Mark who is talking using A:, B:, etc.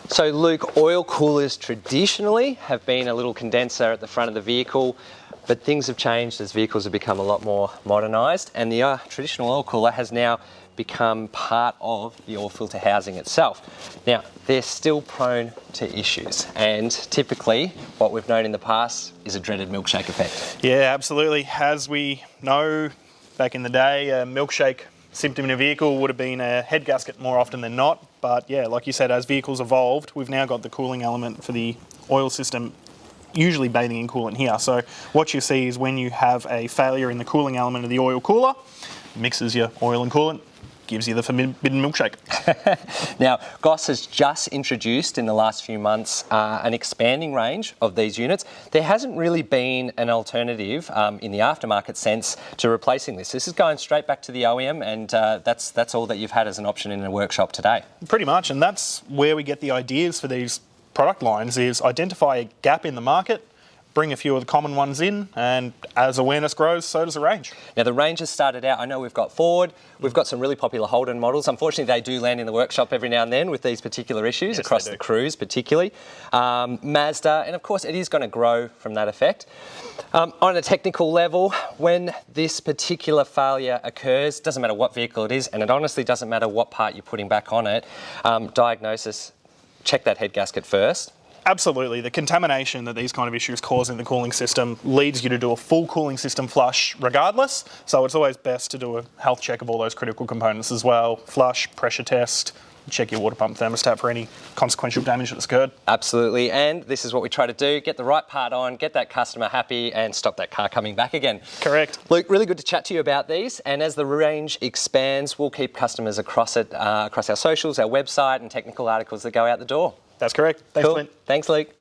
A: So Luke, oil coolers traditionally have been a little condenser at the front of the vehicle, but things have changed as vehicles have become a lot more modernised, and the traditional oil cooler has now become part of the oil filter housing itself. Now, they're still prone to issues, and typically what we've known in the past is a dreaded milkshake effect.
B: Yeah, absolutely. As we know, back in the day, a milkshake symptom in a vehicle would have been a head gasket more often than not. But yeah, like you said, as vehicles evolved, we've now got the cooling element for the oil system usually bathing in coolant here. So what you see is when you have a failure in the cooling element of the oil cooler, mixes your oil and coolant, gives you the forbidden milkshake.
A: Now, Goss has just introduced in the last few months an expanding range of these units. There hasn't really been an alternative in the aftermarket sense to replacing this. This is going straight back to the OEM, and that's all that you've had as an option in a workshop today. Pretty
B: much, and that's where we get the ideas for these product lines, is identify a gap in the market, bring a few of the common ones in, and as awareness grows, so does the range.
A: Now the range has started out, I know we've got Ford, we've got some really popular Holden models. Unfortunately, they do land in the workshop every now and then with these particular issues, yes, across the Cruise particularly. Mazda, and of course it is going to grow from that effect. On a technical level, when this particular failure occurs, doesn't matter what vehicle it is, and it honestly doesn't matter what part you're putting back on it, diagnosis, check that head gasket first.
B: Absolutely. The contamination that these kind of issues cause in the cooling system leads you to do a full cooling system flush regardless. So it's always best to do a health check of all those critical components as well. Flush, pressure test, check your water pump thermostat for any consequential damage that's occurred.
A: Absolutely. And this is what we try to do, get the right part on, get that customer happy and stop that car coming back again.
B: Correct.
A: Luke, really good to chat to you about these. And as the range expands, we'll keep customers across it, across our socials, our website and technical articles that go out the door.
B: That's correct. Thanks,
A: cool.
B: Clint.
A: Thanks, Luke.